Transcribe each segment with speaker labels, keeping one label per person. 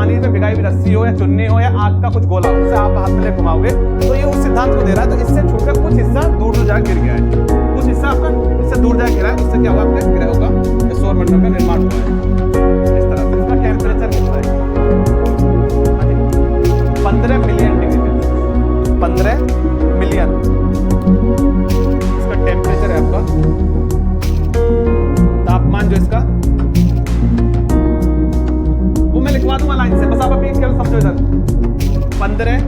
Speaker 1: पानी में भिगाई हुई रस्सी हो या चुन्नी हो या आग का कुछ गोला हो, उसे आप हाथ में ले घुमाओगे तो ये उस सिद्धांत को दे रहा है। तो इससे छूटकर कुछ हिस्सा दूर दूर जाकर गिर गया है, कुछ हिस्सा आपका इससे दूर जाकर गिरा है, उससे क्या हुआ आपके ग्रहों का सौरमंडल का निर्माण हुआ है। इस तरह से इसका टेम्परेचर कितना है? 15 मिलियन डिग्री सेल्सियस, 15 मिलियन इसका टेम्परेचर है आपका। तापमान जो इसका वो मैं लिखवा दूंगा लाइन से, बस आप अभी केवल समझो इधर। 15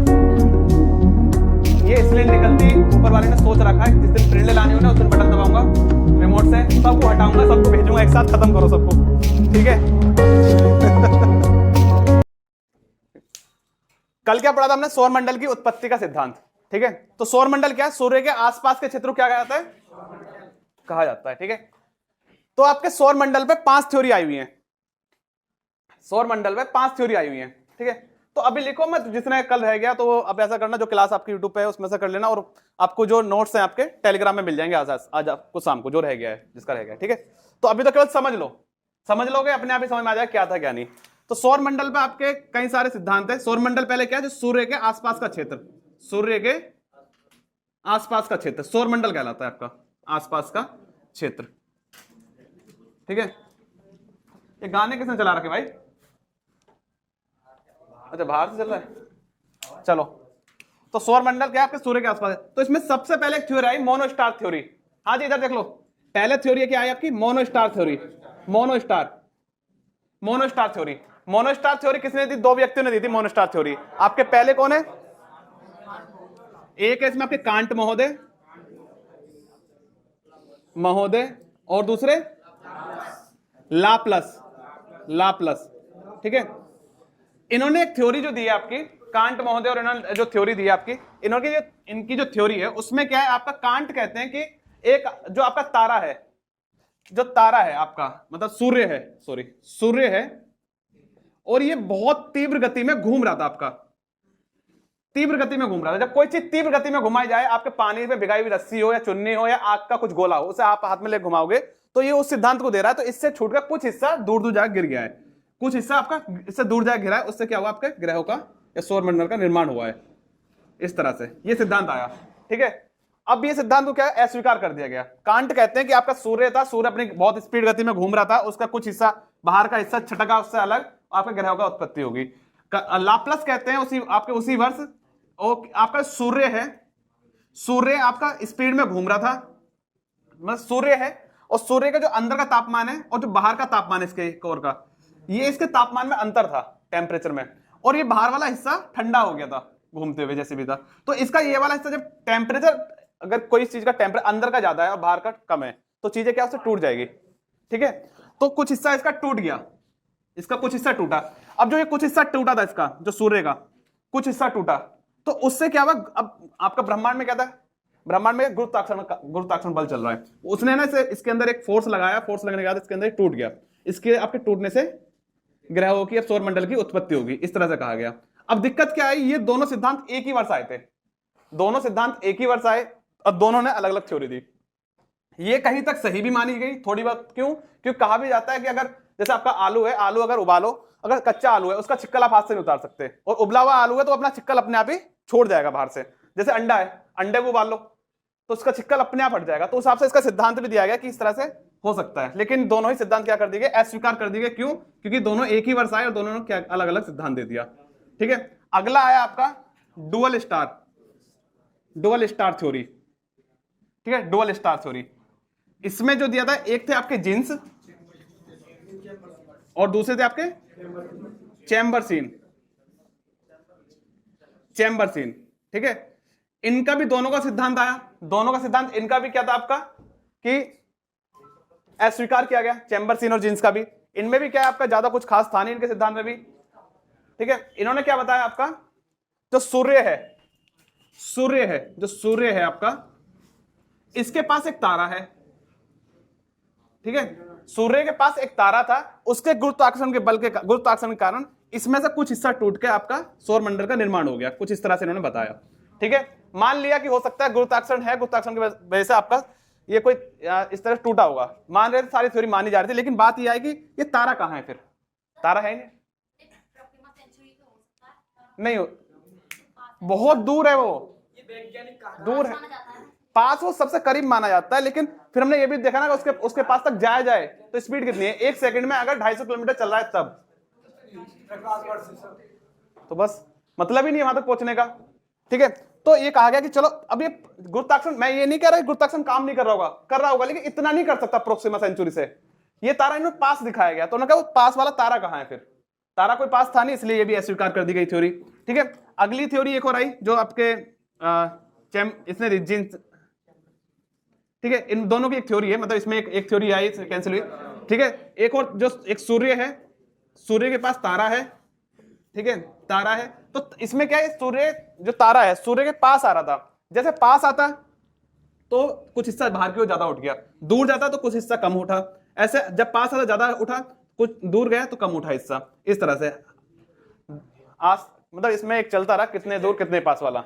Speaker 1: ये इसलिए निकलती, ऊपर वाले ने सोच रखा है जिस दिन प्रिंट लानी हो ना उस दिन बटन दबाऊंगा रिमोट से, सबको हटाऊंगा, सबको भेजूंगा, एक साथ खत्म करो सबको, ठीक है। कल क्या पढ़ा था हमने? सौरमंडल की उत्पत्ति का सिद्धांत, ठीक है। तो सौरमंडल क्या है? सूर्य के आसपास के क्षेत्र को क्या कहा जाता है, ठीक है। तो आपके सौरमंडल पे 5 थ्योरी आई हुई है, सौरमंडल पे 5 थ्योरी आई हुई है, ठीक है। तो अभी लिखो मत, जिसने कल रह गया तो अब ऐसा करना, जो क्लास आपकी यूट्यूब पे है उसमें से कर लेना, और आपको जो नोट्स हैं आपके टेलीग्राम में मिल जाएंगे आज आपको शाम को, जो रह गया है, जिसका रह गया, ठीक है। तो अभी तो केवल समझ लोगे, अपने आप ही समझ में आ जाएगा क्या था क्या नहीं। तो सौरमंडल पे आपके कई सारे सिद्धांत है। सौरमंडल पहले क्या है? जो सूर्य के आसपास का क्षेत्र, सूर्य के आसपास का क्षेत्र सौरमंडल कहलाता है, आपका आसपास का क्षेत्र, ठीक है। ये गाने किसने चला रखे भाई? अच्छा, बाहर से चल रहा है, चलो। तो सौरमंडल क्या है? आपके सूर्य के आसपास है। तो इसमें सबसे पहले एक थ्योरी आई, मोनोस्टार थ्योरी। हाँ जी, इधर देख लो, पहले थ्योरी क्या आई आपकी? मोनोस्टार थ्योरी। मोनोस्टार थ्योरी। मोनोस्टार थ्योरी किसने दी? 2 व्यक्तियों ने दी थी मोनोस्टार थ्योरी। आपके पहले कौन है? एक है इसमें आपके कांट महोदय, और दूसरे लाप्लस, ठीक है। इन्होंने एक थ्योरी जो दी है आपकी, कांट महोदय और इन्होंने जो थ्योरी दी है आपकी, इनकी जो थ्योरी है उसमें क्या है आपका? कांट कहते हैं कि एक जो आपका तारा है, जो तारा है आपका, मतलब सूर्य है, और ये बहुत तीव्र गति में घूम रहा था आपका, तीव्र गति में घूम रहा था। जब कोई चीज तीव्र गति में घुमाई जाए, आपके पानी में भिगाई हुई रस्सी हो या चुन्नी हो या आग का कुछ गोला हो, उसे आप हाथ में ले घुमाओगे तो ये उस सिद्धांत को दे रहा है। तो इससे छूटकर कुछ हिस्सा दूर दूर जाकर गिर गया है, कुछ हिस्सा आपका इससे दूर जाकर गिरा है, उससे क्या हुआ? आपके ग्रहों का या सौरमंडल का निर्माण हुआ है। इस तरह से ये सिद्धांत आया, ठीक है। अब ये सिद्धांत को क्या है? अस्वीकार कर दिया गया। कांट कहते हैं कि आपका सूर्य अपनी बहुत स्पीड गति में घूम रहा था, उसका कुछ हिस्सा, बाहर का हिस्सा छटका, उससे अलग आपके ग्रहों का उत्पत्ति होगी। लाप्लस कहते हैं उसी वर्ष, और आपका सूर्य आपका स्पीड में घूम रहा था, मतलब सूर्य है, और सूर्य का जो अंदर का तापमान है और जो बाहर का तापमान है इसके कोर का, ये इसके तापमान में अंतर था, टेम्परेचर में, और ये बाहर वाला हिस्सा ठंडा हो गया था घूमते हुए जैसे भी था। तो इसका ये वाला हिस्सा, जब टेम्परेचर, अगर कोई चीज का टेम्परेचर अंदर का ज्यादा है और बाहर का कम है, तो चीजें क्या उससे टूट जाएगी, ठीक है। तो कुछ हिस्सा इसका टूट गया, इसका कुछ हिस्सा टूटा। अब जो ये कुछ हिस्सा टूटा था इसका, जो सूर्य का कुछ हिस्सा टूटा, तो उससे क्या हुआ? अब आपका ब्रह्मांड में क्या था? ब्रह्मांड में गुरुत्वाकर्षण बल चल रहा है, उसने ना इसके अंदर एक फोर्स लगाया, फोर्स लगने के बाद इसके अंदर टूट गया। इसके आपके टूटने से ग्रहों की, अब सौरमंडल की उत्पत्ति होगी, इस तरह से कहा गया। अब दिक्कत क्या आई? ये दोनों सिद्धांत एक ही वर्ष आए थे, दोनों सिद्धांत एक ही वर्ष आए, और दोनों ने अलग अलग थ्योरी दी। ये कहीं तक सही भी मानी गई थोड़ी बहुत, क्यों कहा भी जाता है कि अगर जैसे आपका आलू है, आलू अगर उबालो, अगर कच्चा आलू है उसका छिक्कल आप हाथ से नहीं उतार सकते, और उबला हुआ आलू है तो अपना छिक्कल अपने आप ही छोड़ जाएगा बाहर से। जैसे अंडा है, अंडे को उबाल लो तो उसका छिक्कल अपने आप हट जाएगा। तो उस हिसाब से इसका सिद्धांत भी दिया गया कि इस तरह से हो सकता है, लेकिन दोनों ही सिद्धांत क्या कर दिए गए? अस्वीकार कर दिए गए। क्यों? क्योंकि दोनों एक ही वर्ष आए और दोनों ने क्या अलग अलग सिद्धांत दे दिया, ठीक है। अगला आया आपका डुअल स्टार थ्योरी, ठीक है, डुअल स्टार थ्योरी। इसमें जो दिया था, एक थे आपके जीन्स और दूसरे थे आपके चैम्बरसीन, ठीक है। इनका भी दोनों का सिद्धांत आया, दोनों का सिद्धांत, इनका भी क्या था आपका कि अस्वीकार किया गया, चैम्बरसीन और जीन्स का भी। इनमें भी क्या है आपका, ज्यादा कुछ खास था नहीं इनके सिद्धांत में भी, ठीक है। इन्होंने क्या बताया आपका, जो सूर्य है आपका, इसके पास एक तारा है, ठीक है। सूर्य के पास एक तारा था, उसके गुरुत्वाकर्षण के कारण इसमें से कुछ हिस्सा टूट के आपका सौरमंडल का निर्माण हो गया, कुछ इस तरह से इन्होंने बताया, ठीक है। मान लिया कि हो सकता है गुरुत्वाकर्षण है, गुरुत्वाकर्षण की वजह से आपका ये कोई इस तरह टूटा होगा, मान रहे थे, सारी थ्योरी मानी जा रही थी। लेकिन बात यह है कि ये तारा कहां है? फिर तारा है नहीं, नहीं बहुत दूर है, वो दूर है। पास वो सबसे करीब माना जाता है, लेकिन फिर हमने ये भी देखा ना कि उसके उसके पास तक जाया जाए तो स्पीड कितनी है, 1 सेकंड में अगर 250 किलोमीटर चल रहा है तब, तो बस मतलब ही नहीं वहां तक पहुंचने का। ठीक है, तो ये कहा गया कि चलो अब ये गुरुत्वाकर्षण, मैं ये नहीं कह रहा गुरुत्वाकर्षण काम नहीं कर रहा होगा, कर रहा होगा, लेकिन इतना नहीं कर सकता प्रोक्सिमा सेंचुरी से। ये तारा इन्होंने पास दिखाया गया, तो उन्होंने कहा वो पास वाला तारा कहां है, फिर तारा कोई पास था नहीं, इसलिए ये भी अस्वीकार कर दी गई थ्योरी। ठीक है, अगली थ्योरी एक और आई जो आपके इसने रिजिन, ठीक है, इन दोनों की एक थ्योरी है, मतलब इसमें एक थ्योरी आई कैंसिल हुई। ठीक है, एक और जो एक सूर्य है, सूर्य के पास तारा है, ठीक है, तारा है, तो इसमें क्या है, सूर्य जो तारा है सूर्य के पास आ रहा था, जैसे पास आता तो कुछ हिस्सा बाहर की ओर ज्यादा उठ गया, दूर जाता तो कुछ हिस्सा कम उठा, ऐसे जब पास आता ज्यादा उठा, कुछ दूर गया तो कम उठा हिस्सा, इस तरह से मतलब इसमें एक चलता रहा, कितने दूर कितने पास वाला,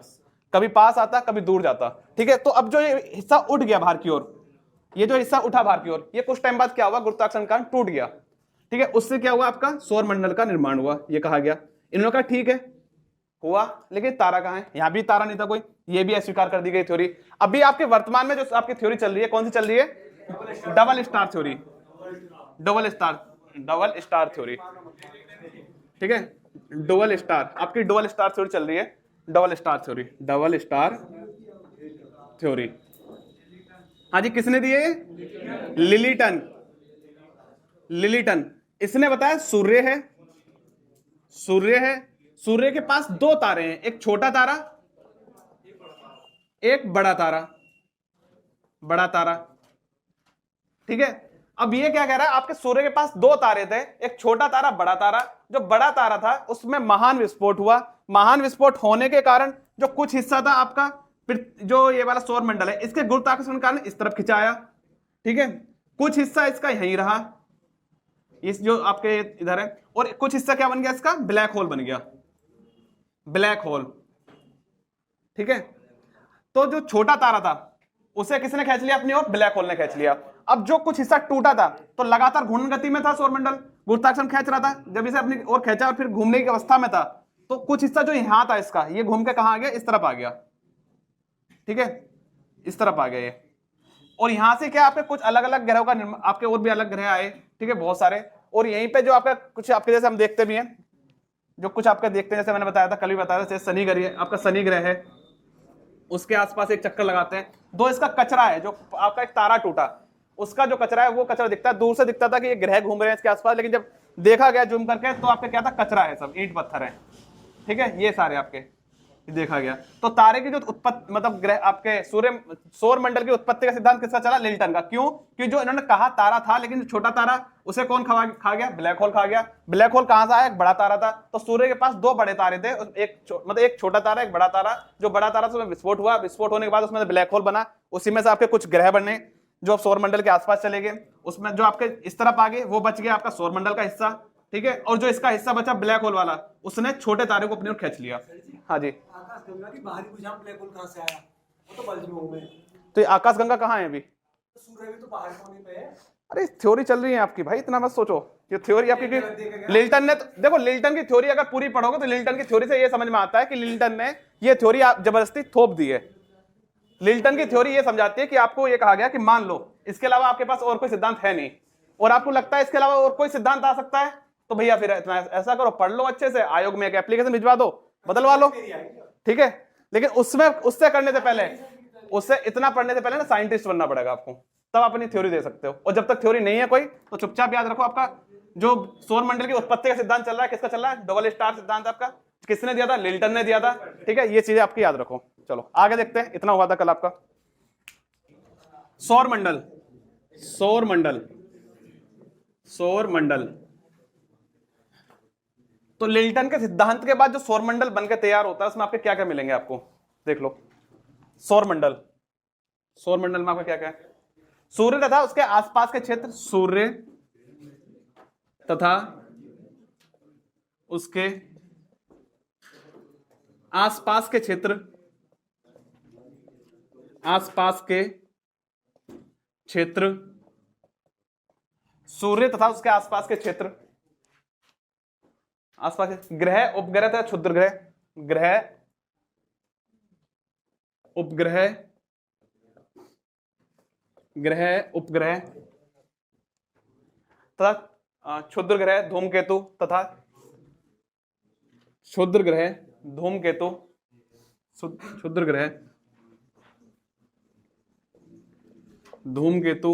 Speaker 1: कभी पास आता कभी दूर जाता। ठीक है, तो अब जो ये हिस्सा उठ गया बाहर की ओर, ये जो हिस्सा उठा बाहर की ओर, ये कुछ टाइम बाद क्या हुआ, गुरुत्वाकर्षण कारण टूट गया। ठीक है, उससे क्या हुआ, आपका सौर मंडल का निर्माण हुआ, ये कहा गया। इन्होंने कहा ठीक है हुआ, लेकिन तारा कहां है, यहां भी तारा नहीं था कोई, ये भी अस्वीकार कर दी गई थ्योरी। अभी आपके वर्तमान में जो आपकी थ्योरी चल रही है, कौन सी चल रही है, double star theory, double star theory. ठीक है, डबल स्टार, आपकी डबल स्टार थ्योरी चल रही है, double star theory, double star theory. हाँ जी, किसने दिए, लिलीटन, लिलीटन, इसने बताया सूर्य है, सूर्य है, सूर्य के पास दो तारे हैं, एक छोटा तारा एक बड़ा तारा, बड़ा तारा। ठीक है, अब ये क्या कह रहा है, आपके सूर्य के पास दो तारे थे, एक छोटा तारा बड़ा तारा, जो बड़ा तारा था उसमें महान विस्फोट हुआ, महान विस्फोट होने के कारण जो कुछ हिस्सा था आपका, फिर जो ये वाला सौर मंडल है इसके गुरुत्वाकर्षण के कारण इस तरफ खिंचाया। ठीक है, कुछ हिस्सा इसका यहीं रहा, इस जो आपके इधर है, और कुछ हिस्सा क्या बन गया इसका, ब्लैक होल बन गया, ब्लैक होल। ठीक है, तो जो छोटा तारा था उसे किसने खींच लिया अपनी ओर, ब्लैक होल ने खींच लिया। अब जो कुछ हिस्सा टूटा था तो लगातार घूर्णन गति में था सौरमंडल, गुरुत्वाकर्षण खींच रहा था, जब इसे अपनी ओर खींचा और फिर घूमने की अवस्था में था, तो कुछ हिस्सा जो यहां था इसका, ये घूम के कहां आ गया, इस तरफ आ गया। ठीक है, इस तरफ आ गया ये, और यहां से क्या आपके कुछ अलग अलग ग्रहों का आपके और भी अलग ग्रह आए। ठीक है, बहुत सारे, और यहीं पे जो आपका कुछ आपके जैसे हम देखते भी हैं, जो कुछ आपका देखते हैं, जैसे मैंने बताया था, कल भी बताया था, शनि ग्रह, आपका शनि ग्रह है, उसके आसपास एक चक्कर लगाते हैं। दो इसका कचरा है, जो आपका एक तारा टूटा उसका जो कचरा है वो कचरा दिखता है, दूर से दिखता था कि ये ग्रह घूम रहे हैं इसके आसपास, लेकिन जब देखा गया जूम करके तो आपका क्या था, कचरा है, सब ईंट पत्थर है। ठीक है, ये सारे आपके देखा गया। तो तारे की जो उत्पत्ति, मतलब ग्रह आपके सौर मंडल की उत्पत्ति का सिद्धांत किसका चला, लिल्टन का। क्यों, कि जो इन्होंने कहा तारा था, लेकिन छोटा तारा उसे कौन खा गया, ब्लैक होल खा गया। ब्लैक होल कहां से आया, एक बड़ा तारा था, तो सूर्य के पास दो बड़े तारे थे, मतलब एक छोटा तारा एक बड़ा तारा, जो बड़ा तारा उसमें विस्फोट हुआ, विस्फोट होने के बाद उसमें ब्लैक होल बना, उसी में से आपके कुछ ग्रह बने जो सौर मंडल के आसपास चले गए, उसमें जो आपके इस तरफ आ गए वो बच गया आपका सौर मंडल का हिस्सा। ठीक है, और जो इसका हिस्सा बचा ब्लैक होल वाला, उसने छोटे तारे को अपनी ओर खींच लिया। हाँ जी,
Speaker 2: आकाशगंगा की बाहरी बुझाम ब्लैक होल कहां से आया, वो तो बल्ब में।
Speaker 1: तो ये आकाशगंगा कहाँ है अभी,
Speaker 2: सूर्य भी तो बाहर कोने पे है।
Speaker 1: अरे थ्योरी चल रही है आपकी भाई, इतना मत सोचो, ये थ्योरी आपकी लिल्टन ने देखो, लिल्टन की थ्योरी अगर पूरी पढ़ोगे तो लिल्टन की थ्योरी से ये समझ में आता है कि लिल्टन ने ये थ्योरी जबरदस्ती थोप दी है। लिल्टन की थ्योरी ये समझाती है कि आपको ये कहा गया कि मान लो इसके अलावा आपके पास और कोई सिद्धांत है नहीं, और आपको लगता है इसके अलावा और कोई सिद्धांत आ सकता है, तो भैया फिर इतना ऐसा करो, पढ़ लो अच्छे से, आयोग में एक एप्लीकेशन भिजवा दो, बदलवा लो। ठीक है, लेकिन उसमें उससे करने से पहले, उससे इतना पढ़ने से पहले ना साइंटिस्ट बनना पड़ेगा आपको, तब अपनी थ्योरी दे सकते हो। और जब तक थ्योरी नहीं है कोई, तो चुपचाप याद रखो, आपका जो सौर मंडल की उत्पत्ति का सिद्धांत चल रहा है, किसका चल रहा है, डबल स्टार सिद्धांत आपका, किसने दिया था, लिल्टन ने दिया था। ठीक है, ये चीजें आपकी याद रखो। चलो आगे देखते हैं, इतना हुआ था कल आपका सौर मंडल, सौर मंडल, सौर मंडल। तो लिल्टन के सिद्धांत के बाद जो सौर मंडल बनकर तैयार होता है, उसमें आपके क्या क्या मिलेंगे, आपको देख लो। सौर मंडल, सौर मंडल में आपका क्या क्या है, सूर्य तथा उसके आसपास के क्षेत्र, सूर्य तथा उसके आसपास के क्षेत्र, आसपास के क्षेत्र, सूर्य तथा उसके आसपास के क्षेत्र, आसपास के ग्रह, उपग्रह तथा क्षुद्र ग्रह, ग्रह, उपग्रह, ग्रह, उपग्रह तथा क्षुद्र ग्रह, धूमकेतु तथा क्षुद्र ग्रह, धूमकेतु, क्षुद्र ग्रह, धूमकेतु,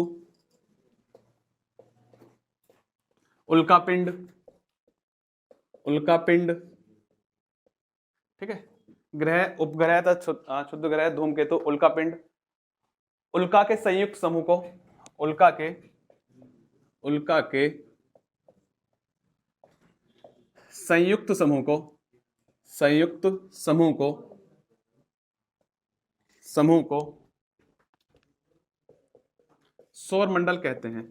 Speaker 1: उल्कापिंड, उल्कापिंड, ठीक है, ग्रह, उपग्रह तथा क्षुद्र ग्रह, धूमकेतु, उल्कापिंड, उल्का के संयुक्त समूह को, उल्का के संयुक्त समूह को, संयुक्त समूह को सौरमंडल कहते हैं,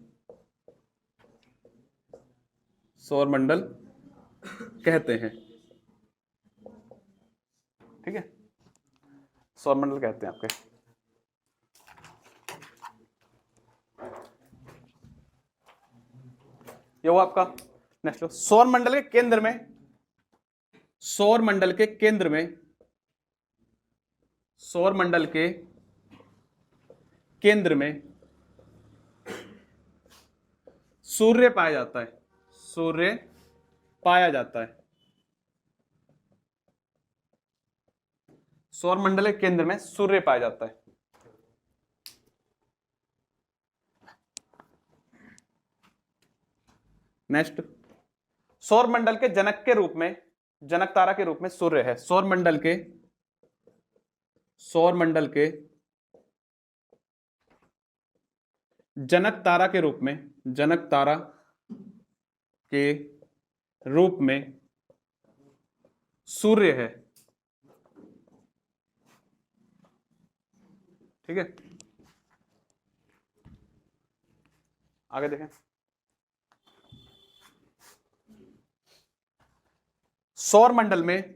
Speaker 1: सौरमंडल कहते हैं, ठीक है, सौरमंडल कहते हैं आपके। ये वो आपका नेक्स्ट, सौरमंडल के केंद्र में, सौरमंडल के केंद्र में, सौरमंडल के केंद्र में सूर्य पाया जाता है, सूर्य पाया जाता है, सौरमंडल के केंद्र में सूर्य पाया जाता है। नेक्स्ट, सौरमंडल के जनक के रूप में, जनक तारा के रूप में सूर्य है, सौरमंडल के जनक तारा के रूप में, जनक तारा के रूप में सूर्य है, ठीक है। आगे देखें, सौरमंडल में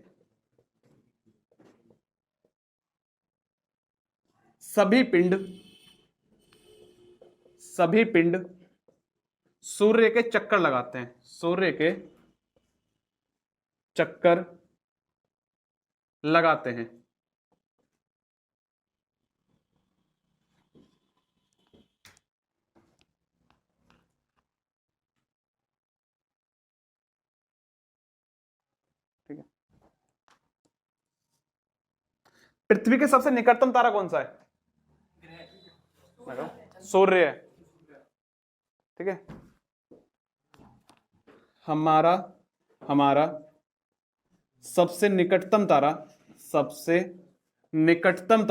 Speaker 1: सभी पिंड सूर्य के चक्कर लगाते हैं, सूर्य के चक्कर लगाते हैं, ठीक है। पृथ्वी के सबसे निकटतम तारा कौन सा है? सूर्य है, ठीक है। हमारा सबसे निकटतम तारा, निकटतम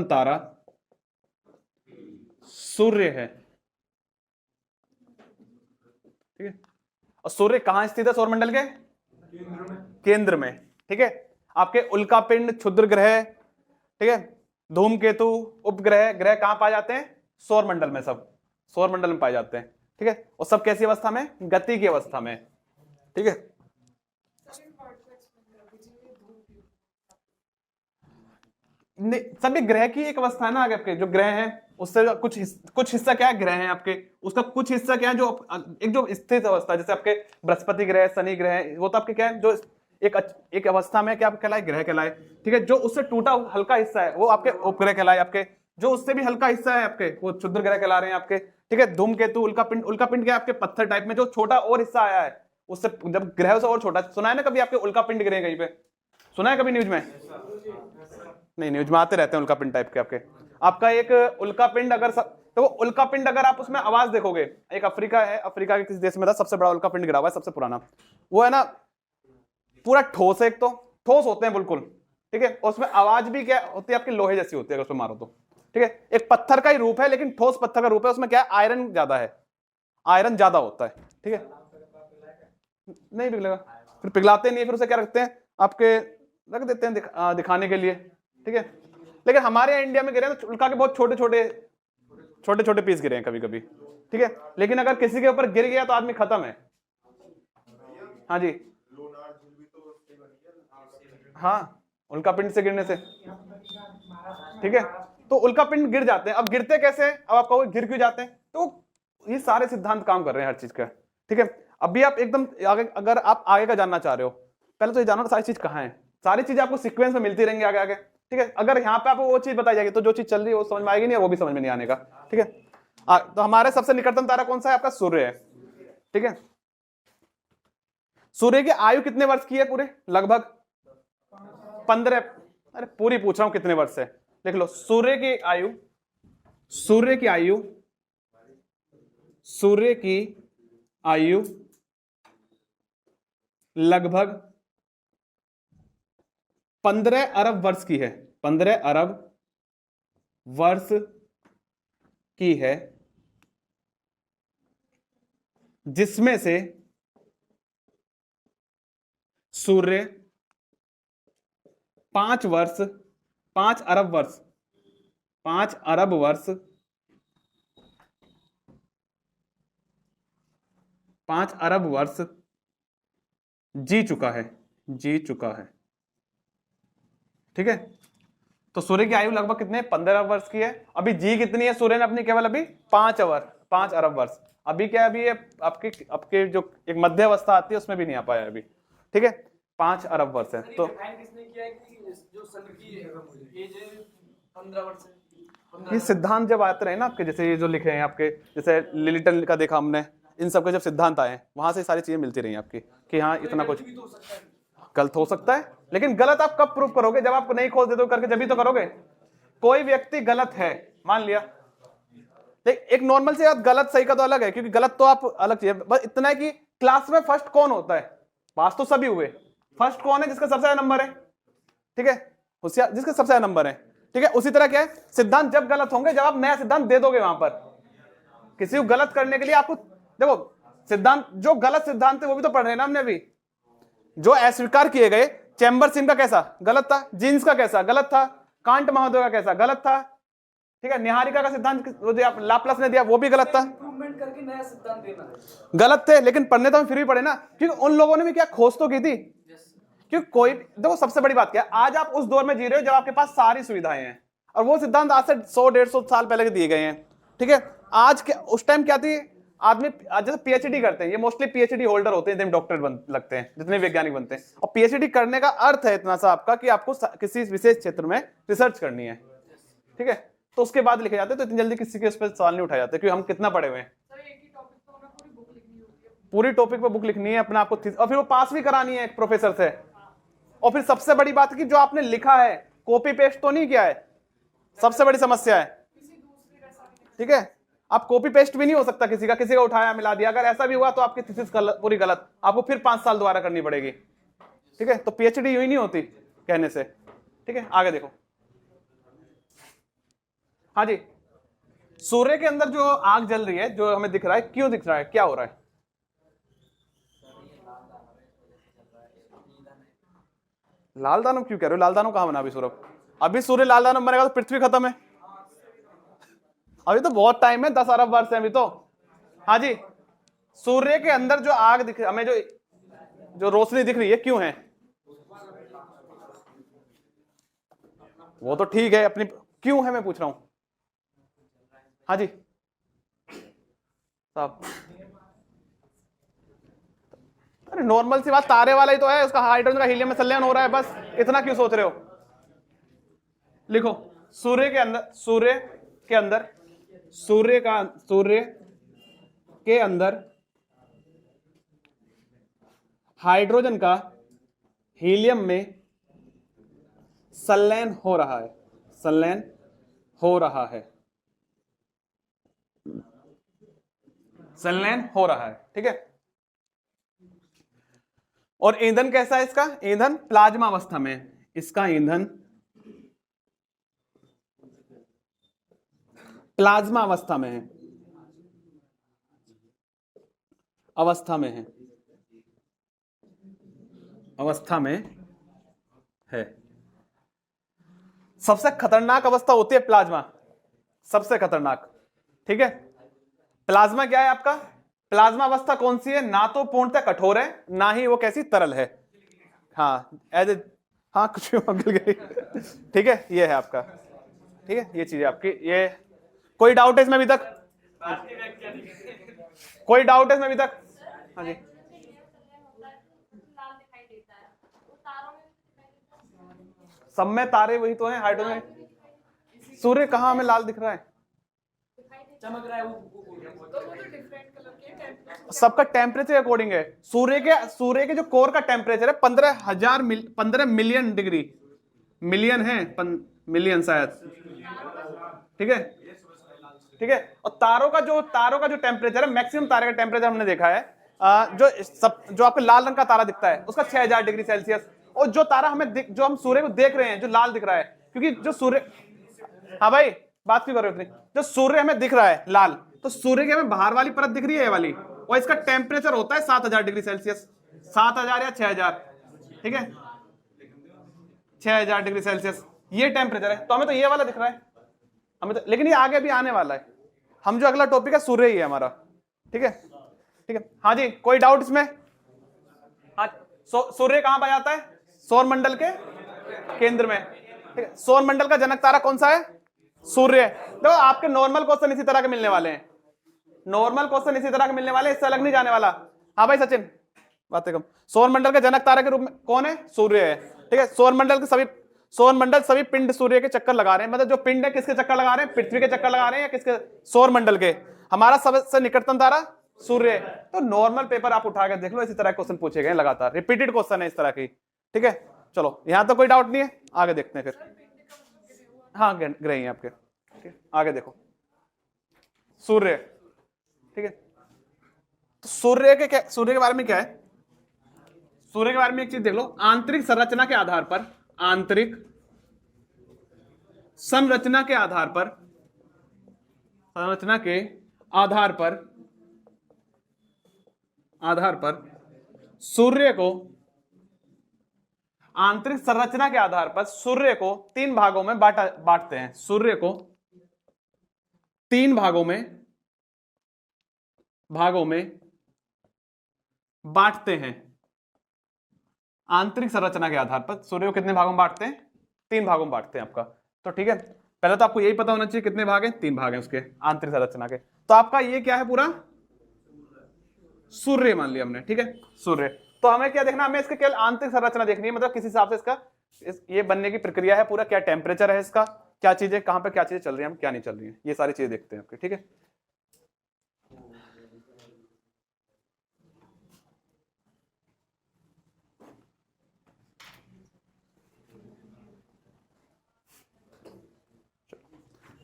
Speaker 1: तारा सूर्य है, ठीक है। और सूर्य कहां स्थित है सौरमंडल के? केंद्र में, ठीक है। आपके उल्कापिंड, क्षुद्र ग्रह, ठीक है, धूमकेतु, उपग्रह, ग्रह कहां पाए जाते हैं? सौरमंडल में, सब सौरमंडल में पाए जाते हैं, ठीक है। और सब कैसी अवस्था में? गति की अवस्था में, ठीक है। सभी ग्रह की एक अवस्था है ना, आगे आपके जो ग्रह हैं उससे कुछ हिस्सा क्या है? ग्रह है आपके, उसका कुछ हिस्सा क्या है जो एक जो स्थित अवस्था, जैसे आपके बृहस्पति ग्रह, शनि ग्रह, वो तो आपके क्या है जो एक अवस्था में क्या कहलाए? ग्रह कहलाए, ठीक है। जो उससे टूटा हल्का हिस्सा है वो आपके उपग्रह कहलाए, आपके जो उससे भी हल्का हिस्सा है आपके वो क्षुद्र ग्रह कहला रहे हैं आपके, ठीक है। धूमकेतु, उल्कापिंड, उल्कापिंड क्या है? आपके पत्थर टाइप में जो छोटा और हिस्सा आया है उससे, जब ग्रह से और छोटा, सुना है ना कभी आपके उल्कापिंड गिरे कहीं पे? सुना है कभी न्यूज में? नहीं, न्यूज में आते रहते हैं उल्कापिंड टाइप के आपके। आपका एक उल्कापिंड अगर तो वो उल्कापिंड अगर आप उसमें आवाज देखोगे, एक अफ्रीका है, अफ्रीका के किसी देश में था, सबसे बड़ा उल्कापिंड गिरा हुआ है, सबसे पुराना, वो है ना पूरा ठोस है, एक तो ठोस होते हैं बिल्कुल, ठीक है। उसमें आवाज भी क्या होती है आपकी? लोहे जैसी होती है अगर उसमें मारो तो, ठीक है। एक पत्थर का ही रूप है लेकिन ठोस पत्थर का रूप है, उसमें क्या है? आयरन ज्यादा है, आयरन ज्यादा होता है, ठीक है। नहीं पिघलेगा, फिर पिघलाते नहीं, फिर उसे क्या रखते हैं आपके, रख देते हैं दिखाने के लिए, ठीक है। लेकिन हमारे यहाँ इंडिया में गिरे हैं तो उल्का के बहुत छोटे छोटे पीस गिरे हैं कभी कभी, ठीक है। लेकिन अगर किसी के ऊपर गिर गया तो आदमी खत्म है। हाँ जी, हाँ, उल्कापिंड से गिरने से, ठीक है। तो उल्कापिंड गिर जाते हैं। अब गिरते कैसे? अब आप कहोगे गिर क्यों जाते हैं? तो ये सारे सिद्धांत काम कर रहे हैं हर चीज का, ठीक है। अभी आप एकदम आगे, अगर आप आगे का जानना चाह रहे हो, पहले तो ये जानो सारी चीज कहाँ है। सारी चीजें आपको सीक्वेंस में मिलती रहेंगी आगे आगे, ठीक है। अगर यहाँ पे आपको वो चीज बताई जाएगी तो जो चीज चल रही है वो समझ में आएगी नहीं, और वो भी समझ में नहीं आने का, ठीक है। तो हमारे सबसे निकटतम तारा कौन सा है? आपका सूर्य है, ठीक है। सूर्य की आयु कितने वर्ष की है पूरे? लगभग 15। अरे पूरी पूछ रहा हूं कितने वर्ष है, देख लो। सूर्य की आयु, सूर्य की आयु, सूर्य की आयु लगभग 15 अरब वर्ष की है। 15 अरब वर्ष की है, जिसमें से सूर्य 5 वर्ष, 5 अरब वर्ष, 5 अरब वर्ष, 5 अरब वर्ष जी चुका है, जी चुका है, ठीक है। तो सूर्य की आयु लगभग कितने? 15 अरब वर्ष की है। अभी जी कितनी है सूर्य ने अपनी? केवल अभी 5 अरब वर्ष। अभी क्या है? अभी ये आपके आपके जो एक मध्य अवस्था आती है उसमें भी नहीं आ पाया अभी, ठीक है। 5 अरब वर्ष है। तो
Speaker 2: किसने किया है कि जो सन की एज 15 वर्ष है?
Speaker 1: ये सिद्धांत जब आते रहे ना आपके, जैसे ये जो लिखे हैं आपके, जैसे लिलिटन का देखा हमने, इन सबके जब सिद्धांत आए वहां से सारी चीजें मिलती रही आपकी कि हाँ इतना कुछ गलत हो सकता है। लेकिन गलत आप कब प्रूव करोगे? जब आप नहीं खोल देते करके, जब ही तो करोगे। कोई व्यक्ति गलत है मान लिया, एक नॉर्मल सी बात, गलत सही का तो अलग है, क्योंकि गलत तो आप अलग चीज है। बस इतना है कि क्लास में फर्स्ट कौन होता है? पास तो सभी हुए, फर्स्ट कौन है? जिसका सबसे ज्यादा नंबर है, ठीक है, होशियार जिसका सबसे ज्यादा नंबर है, ठीक है। उसी तरह क्या है, सिद्धांत जब गलत होंगे जब आप नया सिद्धांत दे दोगे वहां पर किसी को गलत करने के लिए। आपको देखो सिद्धांत, जो गलत सिद्धांत थे वो भी तो पढ़ रहे हैं ना हमने अभी। जो अस्वीकार किए गए, चैम्बर्स का कैसा गलत था, जीन्स का कैसा गलत था, कांट महोदय का कैसा गलत था, ठीक है। निहारिका का सिद्धांत वो जो लाप्लास ने दिया वो भी गलत था,
Speaker 2: इंप्रूवमेंट करके नया सिद्धांत देना है।
Speaker 1: गलत थे। लेकिन पढ़ने तो हम फिर भी पढ़े ना, क्योंकि उन लोगों ने भी क्या खोज तो की थी। क्योंकि कोई देखो सबसे बड़ी बात क्या है, आज आप उस दौर में जी रहे हो जब आपके पास सारी सुविधाएं हैं, और वो सिद्धांत आज से 100-150 साल पहले के दिए गए हैं, ठीक है। आज के उस टाइम क्या थी, आदमी जैसे पीएचडी करते हैं, ये मोस्टली पीएचडी होल्डर होते हैं, डॉक्टर लगते हैं जितने वैज्ञानिक बनते हैं। और पीएचडी करने का अर्थ है इतना सा आपका कि आपको किसी विशेष क्षेत्र में रिसर्च करनी है, ठीक है। तो उसके बाद लिखे जाते हैं, तो इतनी जल्दी किसी के उस पर सवाल नहीं उठाए जाते, क्योंकि हम कितना पढ़े हुए हैं। पूरी टॉपिक पे बुक लिखनी है अपना आपको, और फिर वो पास भी करानी है एक प्रोफेसर से। और फिर सबसे बड़ी बात है कि जो आपने लिखा है कॉपी पेस्ट तो नहीं किया है, सबसे बड़ी समस्या है, ठीक है। आप कॉपी पेस्ट भी नहीं हो सकता किसी का उठाया मिला दिया। अगर ऐसा भी हुआ तो आपकी थीसिस पूरी गलत, आपको फिर 5 साल दोबारा करनी पड़ेगी, ठीक है। तो पीएचडी यूं ही नहीं होती कहने से, ठीक है। आगे देखो, हाँ जी, सूर्य के अंदर जो आग जल रही है, जो हमें दिख रहा है, क्यों दिख रहा है, क्या हो रहा है? लाल दानव क्यों कह रहे हो? लाल दानव कहां बना अभी सूरज? अभी सूर्य लाल दानव बनेगा तो पृथ्वी खत्म है। अभी तो बहुत टाइम है, 10 अरब वर्ष है अभी तो। हाँ जी, सूर्य के अंदर जो आग दिख हमें, जो रोशनी दिख रही है, क्यों है? वो तो ठीक है अपनी, क्यों है मैं पूछ रहा हूं। हाँ जी साहब, अरे नॉर्मल सी बात, तारे वाला ही तो है, उसका हाइड्रोजन का हीलियम में संलयन हो रहा है, बस इतना क्यों सोच रहे हो। लिखो, सूर्य के अंदर हाइड्रोजन का हीलियम में संलयन हो रहा है, संलयन हो रहा है, संलयन हो रहा है, ठीक है। और ईंधन कैसा है इसका? ईंधन प्लाज्मा अवस्था में, इसका ईंधन प्लाज्मा अवस्था में है, अवस्था में है, अवस्था में है। सबसे खतरनाक अवस्था होती है प्लाज्मा, सबसे खतरनाक, ठीक है। प्लाज्मा क्या है आपका? प्लाज्मा अवस्था कौन सी है? ना तो पूर्णतः कठोर है, ना ही वो कैसी तरल है। हाँ हाँ कुछ भी गई, ठीक है। ये है आपका, ठीक है, ये चीज है आपकी। ये कोई डाउट है इसमें अभी तक? कोई डाउट है इसमें अभी तक? हाँ जी। सब में तारे वही तो हैं हाइड्रोजन। सूर्य कहाँ हमें लाल दिख रहा है?
Speaker 2: चमक रहा है वो
Speaker 1: सबका टेम्परेचर अकॉर्डिंग है। सूर्य के जो कोर का टेम्परेचर है 15 मिलियन डिग्री, मिलियन है, मिलियन शायद, ठीक है, ठीक है। और तारों का जो टेम्परेचर है, मैक्सिमम तारे का टेम्परेचर हमने देखा है, जो आपको लाल रंग का तारा दिखता है उसका 6000 डिग्री सेल्सियस। और जो तारा जो हम सूर्य को देख रहे हैं जो लाल दिख रहा है, क्योंकि जो सूर्य, हाँ भाई बात क्यों कर रहे हो इतनी, जो सूर्य हमें दिख रहा है लाल, तो सूर्य की हमें बाहर वाली परत दिख रही है ये वाली, और इसका टेम्परेचर होता है 7000 डिग्री सेल्सियस, 7000 या 6000, ठीक है, 6000 डिग्री सेल्सियस ये टेम्परेचर है। तो हमें तो ये वाला दिख रहा है हमें तो, लेकिन ये आगे भी आने वाला है। हम जो अगला टॉपिक है सूर्य ही है हमारा, ठीक है, ठीक है। हाँ जी, कोई डाउट इसमें? हाँ, सूर्य कहां पाया जाता है? सौर मंडल के केंद्र में, ठीक है। सौर मंडल का जनक तारा कौन सा है? सूर्य। देखो आपके नॉर्मल क्वेश्चन इसी तरह के मिलने वाले हैं, नॉर्मल क्वेश्चन इसी तरह के मिलने वाले हैं, इससे अलग नहीं जाने वाला। हाँ भाई सचिन, बातें कम। सौर मंडल के जनक तारे के रूप में कौन है? सूर्य है, ठीक है। सौर मंडल सभी पिंड सूर्य के चक्कर लगा रहे हैं, मतलब जो पिंड है किसके चक्कर लगा रहे हैं? पृथ्वी के चक्कर लगा रहे हैं या किसके? सौर मंडल के। हमारा सबसे निकटतम तारा सूर्य है। तो नॉर्मल पेपर आप उठा कर देख लो, इसी तरह क्वेश्चन पूछे गए लगातार, रिपीटेड क्वेश्चन है इस तरह की, ठीक है। चलो यहां तो कोई डाउट नहीं है, आगे देखते हैं फिर। हाँ ग्रह हैं आपके, ठीक है। आगे देखो सूर्य, ठीक है। तो सूर्य के बारे में क्या है? सूर्य के बारे में एक चीज देख लो, आंतरिक संरचना के आधार पर, आंतरिक संरचना के आधार पर, संरचना के आधार पर सूर्य को, आंतरिक संरचना के आधार पर सूर्य को 3 भागों में बांटते हैं। सूर्य को 3 भागों में बांटते हैं। आंतरिक संरचना के आधार पर सूर्य को कितने भागों में बांटते हैं? 3 भागों में बांटते हैं आपका, तो ठीक है। पहले तो आपको यही पता होना चाहिए कितने भाग हैं? 3 भाग हैं उसके आंतरिक संरचना के। तो आपका ये क्या है? पूरा सूर्य मान लिया हमने, ठीक है, सूर्य। तो हमें क्या देखना? हमें इसके केवल आंतरिक संरचना देखनी है, मतलब किस हिसाब से इसका ये बनने की प्रक्रिया है, पूरा क्या टेम्परेचर है इसका, क्या चीजें कहां पे क्या चीजें चल रही है, क्या नहीं चल रही है, ये सारी चीजें देखते हैं आपके, ठीक है।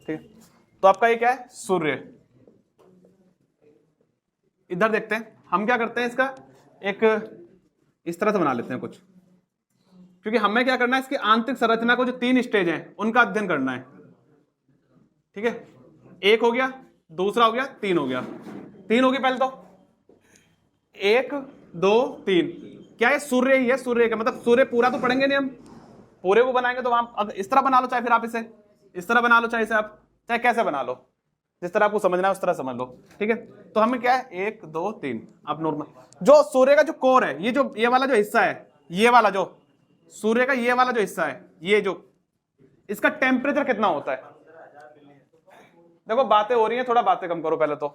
Speaker 1: ठीक है, तो आपका ये क्या है? सूर्य। इधर देखते हैं हम क्या करते हैं, इसका एक इस तरह से बना लेते हैं कुछ, क्योंकि हमें क्या करना है, इसकी आंतरिक संरचना को जो 3 स्टेज हैं उनका अध्ययन करना है, ठीक है। 1 हो गया, दूसरा हो गया, 3 हो गया। 3 होगी पहले तो 1 2 3, क्या है? सूर्य ही है। सूर्य का मतलब सूर्य पूरा तो पढ़ेंगे नहीं हम, पूरे को बनाएंगे तो आप इस तरह बना लो, चाहे फिर आप इसे इस तरह बना लो, चाहे इसे आप चाहे कैसे बना लो, जिस तरह आपको समझना है उस तरह समझ लो, ठीक है। तो हमें क्या है? 1 2 3, आप नॉर्मल जो सूर्य का जो कोर है, ये वाला जो हिस्सा है, ये वाला जो सूर्य का ये वाला जो हिस्सा है, ये जो इसका टेम्परेचर कितना होता है? देखो बातें हो रही हैं, थोड़ा बातें कम करो पहले तो,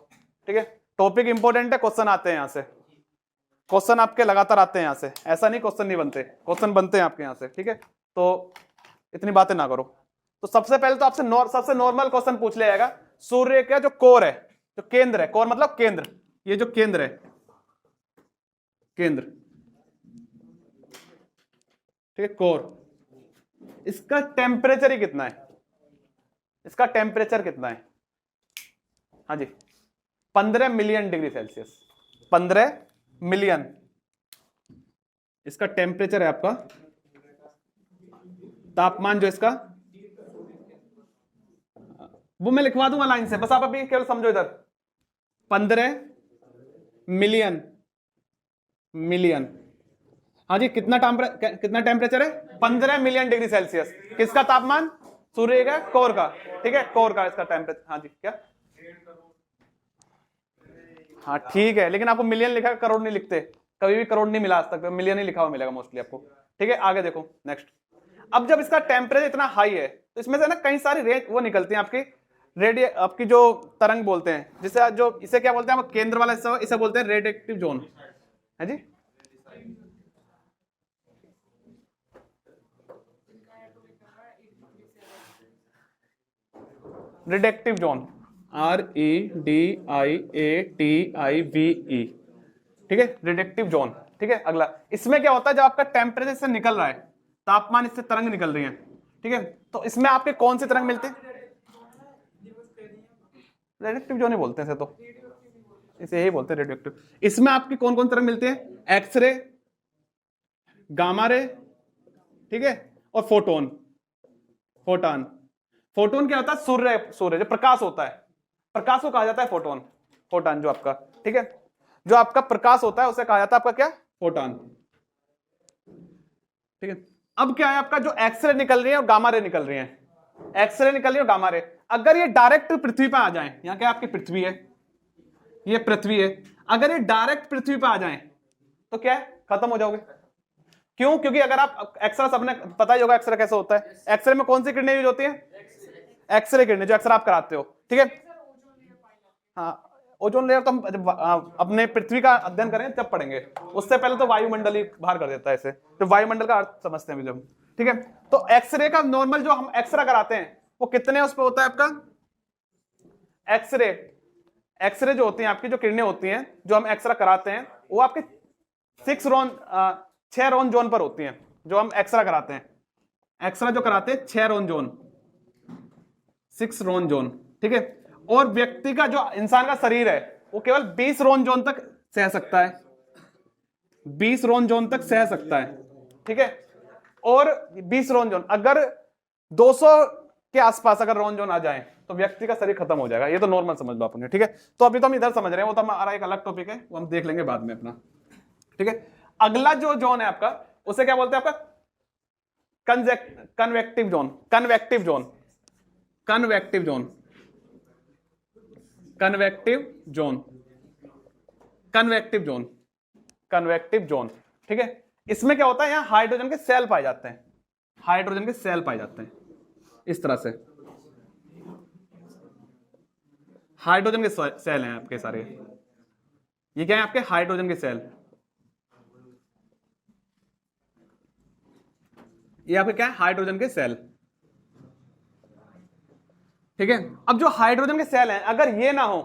Speaker 1: ठीक है। टॉपिक इंपॉर्टेंट है, क्वेश्चन आते हैं यहां से, क्वेश्चन आपके लगातार आते हैं यहां से, ऐसा नहीं क्वेश्चन नहीं बनते, क्वेश्चन बनते हैं आपके यहां से, ठीक है। तो इतनी बातें ना करो। तो सबसे पहले तो आपसे सबसे नॉर्मल क्वेश्चन पूछ लिया जाएगा, सूर्य का जो कोर है, जो केंद्र है, कोर मतलब केंद्र, ये जो केंद्र है, केंद्र, ठीक है, कोर, इसका टेम्परेचर ही कितना है? इसका टेम्परेचर कितना है? हाँ जी, 15 मिलियन डिग्री सेल्सियस, 15 मिलियन इसका टेम्परेचर है आपका, तापमान जो इसका, वो मैं लिखवा दूंगा लाइन से, बस आप अभी केवल समझो इधर। 15 मिलियन, हाँ जी, कितना टेम्परेचर है? 15 मिलियन डिग्री सेल्सियस। किसका तापमान? सूर्य का कोर का, ठीक है, कोर का इसका टेम्परेचर। हाँ जी, क्या? हाँ ठीक है, लेकिन आपको मिलियन लिखा है, करोड़ नहीं लिखते, कभी भी करोड़ नहीं मिला आज तक, मिलियन ही लिखा हुआ मिलेगा मोस्टली आपको, ठीक है। आगे देखो नेक्स्ट। अब जब इसका टेम्परेचर इतना हाई है तो इसमें से ना कई सारी रेंज वो निकलती हैं आपकी, आपकी जो तरंग बोलते हैं, जिसे जो इसे क्या बोलते हैं, हम केंद्र वाला हिस्सा, इसे बोलते हैं रेडिएटिव जोन, है जी। रिडक्टिव जोन, REDIATIVE, ठीक है, रिडक्टिव जोन। ठीक है, अगला इसमें क्या होता है, जब आपका टेम्परेचर से निकल रहा है, तापमान इससे तरंग निकल रही है, ठीक है, तो इसमें आपके कौन से तरंग मिलते हैं? रिडक्टिव जोन ही बोलते हैं इसे, तो इसे यही बोलते हैं रिडक्टिव। इसमें आपकी कौन कौन तरंग मिलते हैं? एक्सरे, गामा रे, ठीक है, और फोटोन। फोटॉन, फोटोन क्या होता है? सूर्य जो प्रकाश होता है, प्रकाश को कहा जाता है फोटोन। फोटॉन जो आपका, ठीक है, जो आपका प्रकाश होता है उसे कहा जाता है आपका क्या? फोटॉन। ठीक है, अब क्या है आपका, जो एक्सरे निकल रही है और गामा रे निकल रही है, एक्सरे निकल रही है और गामा रे, अगर ये डायरेक्ट पृथ्वी पर आ जाए, यहां क्या आपकी पृथ्वी है, ये पृथ्वी है, अगर ये डायरेक्ट पृथ्वी पर आ जाए तो क्या है? खत्म हो जाओगे। क्यों? क्योंकि अगर आप एक्सरे, सबने पता ही होगा एक्सरे कैसे होता है। एक्सरे में कौन सी किरणें यूज होती है? एक्सरे किरणें, जो एक्सरे आप कराते हो, ठीक है। हाँ, ओजोन लेयर तो हम जब अपने पृथ्वी का अध्ययन करें तब पढ़ेंगे, उससे पहले तो वायुमंडल ही बाहर कर देता है इसे, तो वायुमंडल का अर्थ समझते हैं जब, ठीक है। तो एक्सरे का नॉर्मल जो हम एक्सरे कराते हैं वो कितने उस पर होता है आपका? एक्सरे जो होती हैं आपकी, जो किरणें होती हैं जो हम एक्सरे कराते हैं, वो आपके 6 रोन जोन पर होती हैं, जो हम एक्सरे कराते हैं। एक्सरे जो कराते हैं 6 रोन जोन, 6 रोन जोन, ठीक है। और व्यक्ति का, जो इंसान का शरीर है, वो केवल 20 रोन जोन तक सह सकता है, 20 रोन जोन तक सह सकता है, ठीक है। और 20 रोन जोन, अगर 200 के आसपास अगर रोन जोन आ जाए तो व्यक्ति का शरीर खत्म हो जाएगा। ये तो नॉर्मल समझ लो आपने, ठीक है। तो अभी तो हम इधर समझ रहे हैं, वो तो हमारा एक अलग टॉपिक है, वो हम देख लेंगे बाद में अपना, ठीक है। अगला जो जोन है आपका, उसे क्या बोलते हैं आपका? Convective zone, convective zone, convective zone, convective zone, convective zone, convective zone, ठीक है। इसमें क्या होता है, यहां हाइड्रोजन के सेल पाए जाते हैं, हाइड्रोजन के सेल पाए जाते हैं इस तरह से, हाइड्रोजन के सेल हैं आपके सारे, ये क्या है आपके? हाइड्रोजन के सेल, ये आपके क्या है? हाइड्रोजन के सेल, ठीक है। अब जो हाइड्रोजन के सेल हैं, अगर ये ना हो,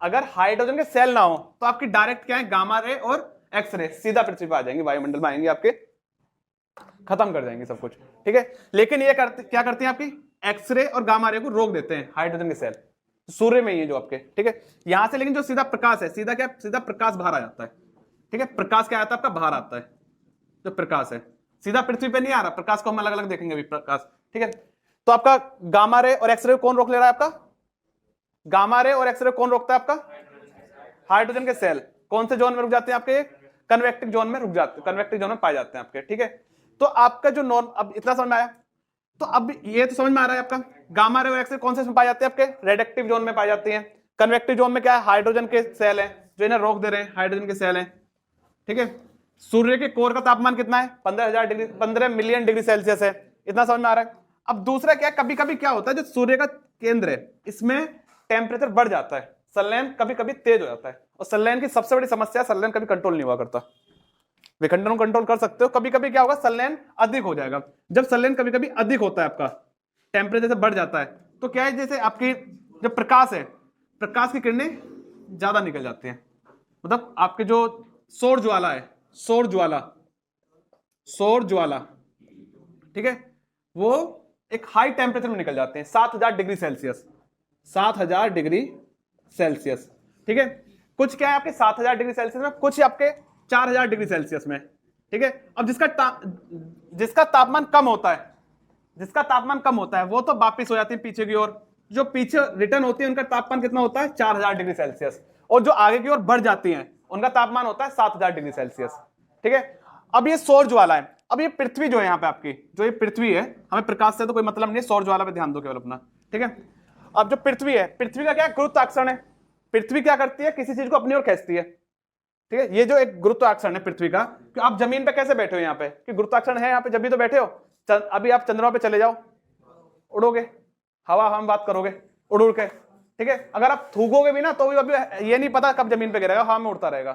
Speaker 1: अगर हाइड्रोजन के सेल ना हो, तो आपकी डायरेक्ट क्या है? गामा रे और एक्सरे सीधा पृथ्वी पर आ जाएंगे, वायुमंडल में आएंगे, आपके खत्म कर जाएंगे सब कुछ, ठीक है। लेकिन ये क्या करती हैं आपकी? एक्सरे और गामा रे को रोक देते हैं हाइड्रोजन के सेल, सूर्य में ही है जो आपके, ठीक है, यहां से। लेकिन जो सीधा प्रकाश है, सीधा क्या? सीधा प्रकाश बाहर आ जाता है, ठीक है। प्रकाश क्या आता है आपका? बाहर आता है, जो प्रकाश है सीधा पृथ्वी पे नहीं आ रहा, प्रकाश को हम अलग अलग देखेंगे अभी, प्रकाश, ठीक है। तो आपका गामा रे और एक्सरे कौन रोक ले रहा है आपका? गामा रे और एक्सरे कौन रोकता है आपका? हाइड्रोजन के सेल। कौन से जोन में रुक जाते हैं आपके? कन्वेक्टिव जोन में रुक जाते हैं, कन्वेक्टिव जोन में पाए जाते हैं आपके, ठीक है। तो आपका जो नॉर्म, अब इतना समझ में आया? तो अब ये तो समझ में आ रहा है आपका, गामा रे और एक्सरे कौन से पाए जाते हैं आपके? रेडक्टिव जोन में पाई जाती हैं। कन्वेक्टिव जोन में क्या है? हाइड्रोजन के सेल हैं जो इन्हें रोक दे रहे हैं, हाइड्रोजन के सेल हैं, ठीक है। सूर्य के कोर का तापमान कितना है? 15,000 डिग्री, 15 मिलियन डिग्री सेल्सियस है। इतना समझ में आ रहा है? अब दूसरा क्या है, कभी कभी क्या होता है, जो सूर्य का केंद्र है इसमें टेम्परेचर बढ़ जाता है, संलयन कभी कभी तेज हो जाता है, और संलयन की सबसे बड़ी समस्या, संलयन कभी कंट्रोल नहीं हुआ करता। विखंडन को कंट्रोल कर सकते हो, कभी कभी क्या होगा, संलयन अधिक हो जाएगा। जब संलयन कभी कभी अधिक होता है, आपका टेम्परेचर से बढ़ जाता है, तो क्या है, जैसे आपकी जो प्रकाश है, प्रकाश की किरणें ज्यादा निकल जाती हैं, मतलब आपके जो सौर ज्वाला है, सौर ज्वाला, सौर ज्वाला, ठीक है, वो एक हाई टेम्परेचर में निकल जाते हैं, 7000 डिग्री सेल्सियस, 7000 डिग्री सेल्सियस, ठीक है। कुछ क्या है आपके 7000 डिग्री सेल्सियस में, कुछ आपके 4000 डिग्री सेल्सियस में, ठीक है। अब जिसका तापमान कम होता है, जिसका तापमान कम होता है वो तो वापिस हो जाती है पीछे की ओर, जो पीछे रिटर्न होती है उनका तापमान कितना होता है? 4000 डिग्री सेल्सियस, और जो आगे की ओर बढ़ जाती हैं उनका तापमान होता है 7000 डिग्री सेल्सियस, ठीक है। अब ये सौर ज्वाला है, अब ये पृथ्वी जो है यहाँ पे आपकी, जो ये पृथ्वी है, हमें प्रकाश से तो कोई मतलब नहीं है, सौर ज्वाला पे ध्यान दो केवल अपना, ठीक है। अब जो पृथ्वी है, पृथ्वी का क्या गुरुत्वाकर्षण है, पृथ्वी क्या करती है? किसी चीज को अपनी ओर खींचती है, ठीक है। ये जो एक गुरुत्वाकर्षण है पृथ्वी का, कि आप जमीन पे कैसे बैठे हो यहाँ पे, कि गुरुत्वाकर्षण है यहाँ पे, जब भी तो बैठे हो। अभी आप चंद्रमा पे चले जाओ, उड़ोगे, हवा हम बात करोगे उड़ उड़ के, ठीक है। अगर आप थूकोगे भी ना तो भी अभी ये नहीं पता कब जमीन पे गिरेगा, हवा में उड़ता रहेगा,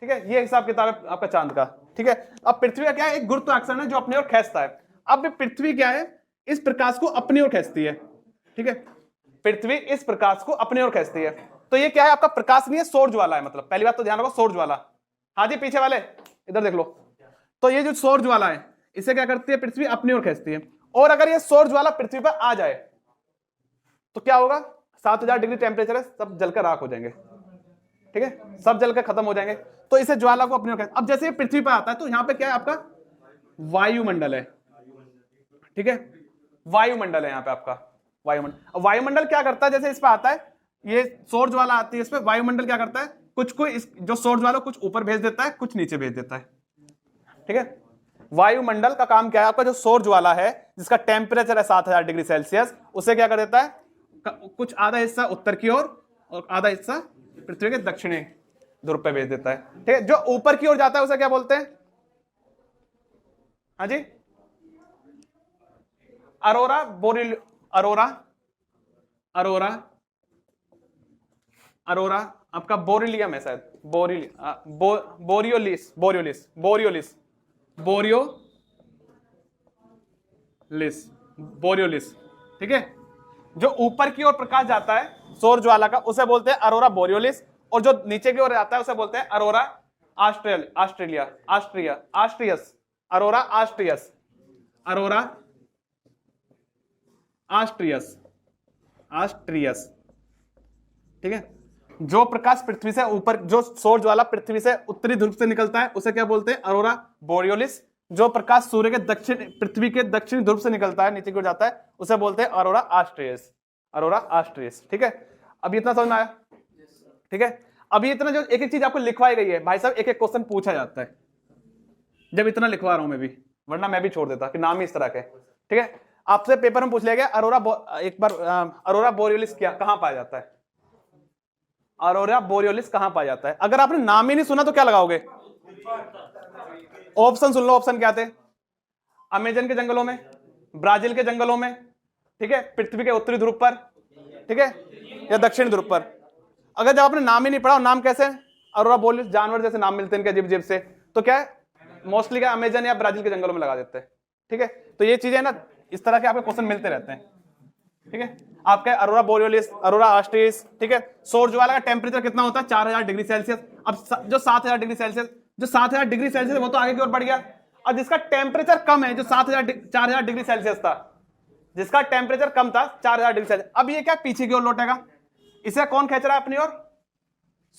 Speaker 1: ठीक है। ये हिसाब किताब है आपका चांद का, ठीक है। अब पृथ्वी का क्या है? एक गुरुत्वाकर्षण है जो अपनी ओर खींचता है। अब पृथ्वी क्या है? इस प्रकाश को अपनी ओर खींचती है, ठीक है। पृथ्वी इस प्रकाश को अपनी ओर खींचती है। तो ये क्या है आपका प्रकाश नहीं है, सौर ज्वाला है। मतलब पहली बात तो ध्यान रखो, सौर ज्वाला। हाँ जी पीछे वाले इधर देख लो। तो ये जो सौर ज्वाला है इसे क्या करती है पृथ्वी अपनी ओर खींचती है। और अगर ये सौर ज्वाला पृथ्वी पर आ जाए तो क्या होगा, 7000 डिग्री टेम्परेचर है, सब जलकर राख हो जाएंगे। ठीक है, सब जलकर खत्म हो जाएंगे। तो इसे ज्वाला को अपनी ओर, अब जैसे ये पृथ्वी पर आता है तो यहां पे क्या है आपका वायुमंडल है। ठीक है, वायुमंडल है यहाँ पे आपका वायुमंडल। वायुमंडल क्या करता है, जैसे इस पे आता है ये सौर ज्वाला आती है इस पे, वायुमंडल क्या करता है कुछ को इस जो सौर ज्वाला कुछ ऊपर भेज देता है, कुछ नीचे भेज देता है। ठीक है, वायुमंडल का काम क्या है, आपका जो सौर ज्वाला है जिसका टेम्परेचर है 7000 डिग्री सेल्सियस, उसे क्या कर देता है, कुछ आधा हिस्सा उत्तर की ओर और आधा हिस्सा पृथ्वी के दक्षिणी ध्रुव पे भेज देता है। ठीक है, जो ऊपर की ओर जाता है उसे क्या बोलते हैं, हाँ जी अरोरा बोरिल, अरोरा अरोरा अरोरा आपका बोरिलियम है शायद, बोरियोलिस बोरियोलिस बोरियोलिस बोरियोलिस बोरियोलिस। ठीक है, जो ऊपर की ओर प्रकाश जाता है सौर ज्वाला का उसे बोलते हैं अरोरा बोरियोलिस, और जो नीचे की ओर आता है उसे बोलते हैं अरोरा आस्ट्रियस अरोरा आस्ट्रियस। ठीक है, जो प्रकाश पृथ्वी से ऊपर, जो सौर ज्वाला पृथ्वी से उत्तरी ध्रुव से निकलता है उसे क्या बोलते हैं अरोरा बोरियोलिस। जो प्रकाश सूर्य के दक्षिण, पृथ्वी के दक्षिणी ध्रुव से निकलता है नीचे की ओर जाता है उसे बोलते हैं अरोरा आस्ट्रियस। ठीक है, अब इतना समझ में आया। ठीक है, अभी इतना जो एक एक चीज आपको लिखवाई गई है भाई साहब, एक एक क्वेश्चन पूछा जाता है जब इतना लिखवा रहा हूं मैं भी, वरना मैं भी छोड़ देता कि नाम ही इस तरह के। ठीक है, आपसे पेपर में पूछ लिया गया अरोरा बोरियोलिस क्या कहां पाया जाता है, अरोरा बोरियोलिस कहां पाया जाता है। अगर आपने नाम ही नहीं सुना तो क्या लगाओगे, ऑप्शन सुन लो, ऑप्शन क्या थे, अमेजन के जंगलों में, ब्राजील के जंगलों में, ठीक है, पृथ्वी के उत्तरी ध्रुव पर, ठीक है, या दक्षिण ध्रुव पर। अगर जब आपने नाम ही नहीं पढ़ा, नाम कैसे अरोरा बोरियोलिस, जानवर जैसे नाम मिलते हैं इनके अजीब अजीब से, तो क्या है मोस्टली क्या अमेजन या ब्राजील के जंगलों में लगा देते हैं। ठीक है, तो ये चीजें ना इस तरह के आपके क्वेश्चन मिलते रहते हैं। ठीक है, आपका अरोरा बोरियोलिस, अरोरा आस्ट्रियस। ठीक है, सौर ज्वाला का टेम्परेचर कितना होता है 4000 डिग्री सेल्सियस। अब जो 7000 डिग्री सेल्सियस वो तो आगे की ओर बढ़ गया। अब जिसका टेम्परेचर कम है, जो 4000 डिग्री सेल्सियस था, जिसका टेम्परेचर कम था 4000 डिग्री सेल्सियस, अब ये क्या पीछे की ओर लौटेगा। इसे कौन खींच रहा है अपनी ओर,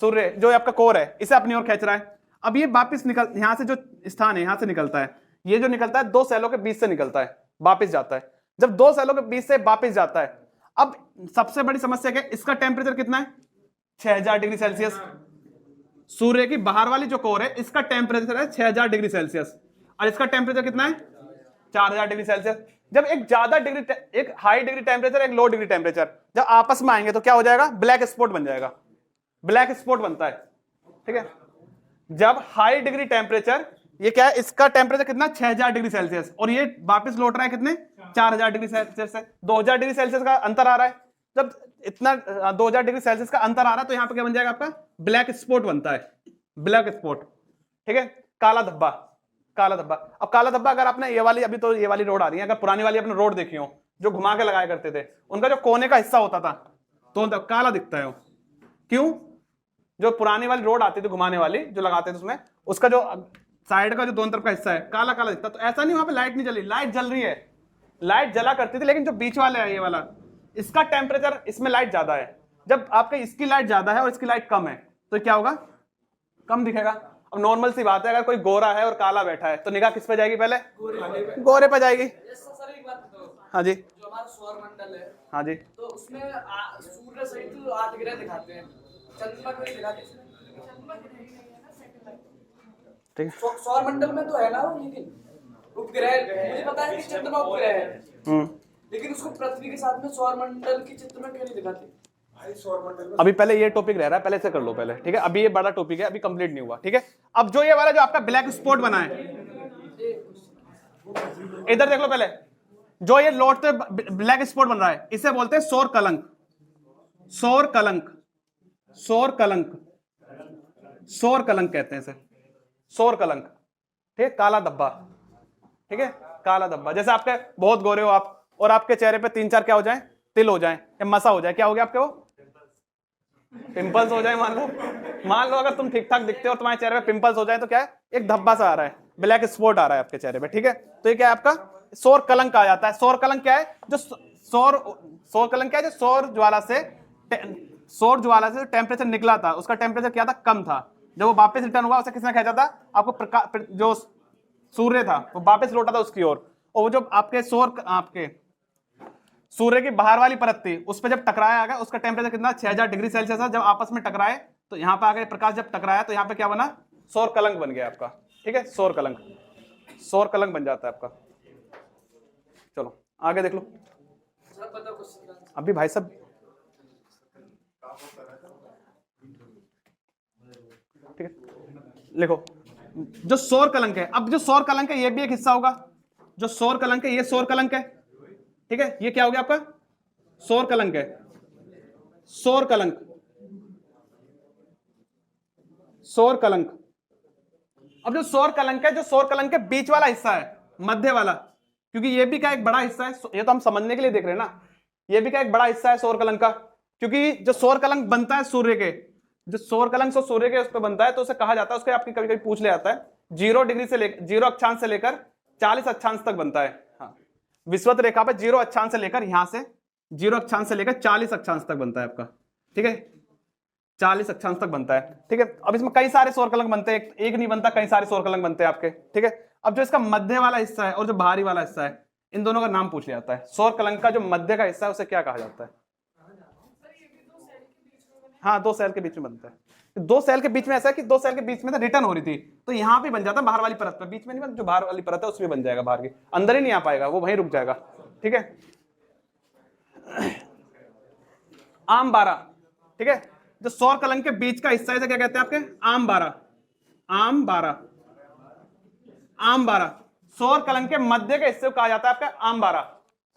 Speaker 1: सूर्य जो आपका कोर है इसे अपनी ओर खींच रहा है। अब ये वापिस निकल, यहां से जो स्थान है यहां से निकलता है, ये जो निकलता है दो सेलों के बीच से निकलता है, वापिस जाता है। जब दो सेलों के बीच से वापिस जाता है, अब सबसे बड़ी समस्या क्या है, इसका टेम्परेचर कितना है 6000 डिग्री सेल्सियस। सूर्य की बाहर वाली जो कोर है इसका टेम्परेचर है 6000 डिग्री सेल्सियस, और इसका टेम्परेचर कितना है 4000 डिग्री सेल्सियस। जब एक ज्यादा डिग्री, एक हाई डिग्री टेम्परेचर, एक लो डिग्री टेम्परेचर जब आपस में आएंगे तो क्या हो जाएगा, ब्लैक स्पॉट बन जाएगा, ब्लैक स्पॉट बनता है। ठीक है, जब हाई डिग्री टेम्परेचर, ये क्या है इसका टेम्परेचर कितना 6000 डिग्री सेल्सियस, और ये वापस लौट रहा है कितने 4000 डिग्री सेल्सियस से, 2000 डिग्री सेल्सियस का अंतर आ रहा है। जब इतना 2000 डिग्री सेल्सियस का अंतर आ रहा है तो यहां पे क्या बन जाएगा आपका ब्लैक स्पॉट बनता है, ब्लैक स्पॉट। ठीक है, काला धब्बा, काला धब्बा। अब काला धब्बा अगर आपने ये वाली, अभी तो ये वाली रोड आ रही है, अगर पुरानी वाली आपने रोड देखी हो जो घुमा के लगाया करते थे, उनका जो कोने का हिस्सा होता था तो काला दिखता है वो। क्यों, जो पुरानी वाली रोड आती थी घुमाने वाली जो लगाते थे उसमें, उसका जो साइड का जो दोनों तरफ का हिस्सा है काला काला दिखता। तो ऐसा नहीं वहां पे लाइट नहीं जली, लाइट जल रही है, लाइट जला करती थी, लेकिन जो बीच वाले है ये वाला, इसका टेम्परेचर, इसमें लाइट ज्यादा है। जब आपके इसकी लाइट ज्यादा है और इसकी लाइट कम है तो क्या होगा, कम दिखेगा। अब नॉर्मल सी बात है, अगर कोई गोरा है और काला बैठा है तो निगाह किस पे जाएगी, पहले गोरे पे जाएगी।
Speaker 2: सर एक बात बताओ,
Speaker 1: हाँ जी,
Speaker 2: जो हमारा सौर मंडल है,
Speaker 1: हाँ जी,
Speaker 2: तो उसमें सूर्य सहित 8 ग्रह दिखाते हैं, चंद्रमा को नहीं दिखाते।
Speaker 1: ठीक है,
Speaker 2: सौर मंडल में तो है ना वो, लेकिन उपग्रह, मुझे पता है कि चंद्रमा उपग्रह है, लेकिन उसको पृथ्वी के साथ में सौर मंडल की चित्र में क्यों नहीं दिखाते।
Speaker 1: अभी पहले ये टॉपिक रह रहा है, पहले से कर लो पहले। ठीक है, अभी ये बड़ा टॉपिक है, अभी कंप्लीट नहीं हुआ। ठीक है, अब जो ये वाला जो आपका ब्लैक स्पॉट बना है, इधर देख लो पहले, जो ये लौटते ब्लैक स्पॉट बन रहा है इसे बोलते हैं सौर कलंक, सौर कलंक, सौर कलंक, सौर कलंक कहते हैं इसे, सौर कलंक। ठीक है, काला धब्बा। ठीक है, काला धब्बा। जैसे आपके बहुत गोरे हो आप और आपके चेहरे पे 3-4 क्या हो जाए, तिल हो जाए या मसा हो जाए, क्या हो गया आपके वो? पिंपल्स हो जाए। मान लो अगर तुम ठीक ठाक दिखते हो और तुम्हारे चेहरे पे पिंपल्स हो जाए तो क्या है, एक धब्बा सा आ रहा है, ब्लैक स्पॉट आ रहा है आपके चेहरे पे, ठीक है, तो ये क्या है आपका सौर कलंक आ जाता है। सौर कलंक क्या है? जो सौर कलंक क्या है? जो सौर ज्वाला से टेम्परेचर निकला था उसका टेम्परेचर क्या था? कम था। जब वो वापस रिटर्न हुआ उसे किसने खींचा था? आपको जो सूर्य था वो वापस लौटा था उसकी ओर, और वो जो आपके सूर्य की बाहर वाली परत थी उस पर जब टकराया गया उसका टेम्परेचर कितना? 6000 डिग्री सेल्सियस था। जब आपस में टकराए तो यहाँ पे आगे प्रकाश जब टकराया तो यहाँ पे क्या बना? सौर कलंक बन गया आपका, ठीक है, सौर कलंक बन जाता है आपका। चलो आगे देख लो। अभी भाई साहब ठीक है, लिखो जो सौर कलंक है। अब जो सौर कलंक है ये भी एक हिस्सा होगा। जो सौर कलंक है ये सौर कलंक है, ठीक है, ये क्या हो गया आपका? सौर कलंक है। सौर कलंक अब जो सौर कलंक है, जो सौर कलंक के बीच वाला हिस्सा है, मध्य वाला, क्योंकि ये भी क्या एक बड़ा हिस्सा है, ये तो हम समझने के लिए देख रहे हैं ना, ये भी क्या एक बड़ा हिस्सा है सौर कलंक का। क्योंकि जो सौर कलंक बनता है सूर्य के, जो सौर कलंक सूर्य के उस पर बनता है तो उसे कहा जाता है, उसके आपकी कभी कभी पूछ ले जाता है, 0 डिग्री से लेकर 0 अक्षांश से लेकर 40 अक्षांश तक बनता है। हाँ, विषुवत रेखा पर 0 अक्षांश से लेकर यहां से 0 अक्षांश से लेकर 40 अक्षांश तक बनता है आपका, ठीक है, 40 अक्षांश तक बनता है, ठीक है। अब इसमें कई सारे सौर कलंक बनते हैं, एक नहीं बनता, कई सारे सौर कलंक बनते हैं आपके, ठीक है। अब जो इसका मध्य वाला हिस्सा है और जो बाहरी वाला हिस्सा है, इन दोनों का नाम पूछ लिया जाता है। सौर कलंक का जो मध्य का हिस्सा है उसे क्या कहा जाता है? हाँ, 2 सेल के बीच में बनता है। 2 सेल के बीच में ऐसा है कि 2 सेल के बीच में तो रिटर्न हो रही थी, तो यहां भी बन जाता है बाहर वाली परत पर, बीच में नहीं बन, जो बाहर वाली परत है उसमें बन जाएगा, बाहर की अंदर ही नहीं आ पाएगा, वो वहीं रुक जाएगा, ठीक है। आम 12, ठीक है, जो सौर कलंक के बीच का हिस्सा है क्या कहते हैं आपके? आम 12। आम 12 सौर कलंक के मध्य के हिस्से को कहा जाता है आपका आम 12।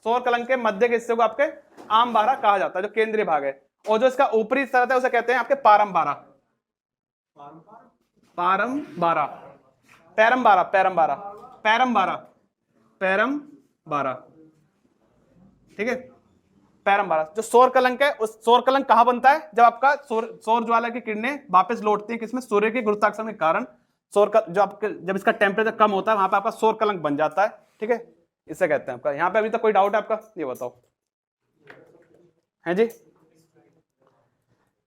Speaker 1: सौर कलंक के मध्य के हिस्से को आपके आम 12 कहा जाता है, जो केंद्रीय भाग है। और जो इसका ऊपरी सतह है उसे कहते हैं आपके पारम 12। ठीक है, पैरम 12। जो सौर कलंक है, उस सौर कलंक कहां बनता है? जब आपका सौर ज्वाला की किरणें वापस लौटती हैं किसमें? सूर्य के गुरुत्वाकर्षण के कारण जब इसका टेम्परेचर कम होता है वहां पे आपका सौर कलंक बन जाता है, ठीक है, इसे कहते हैं आपका। यहां पे अभी तक कोई डाउट है आपका? ये बताओ, है जी,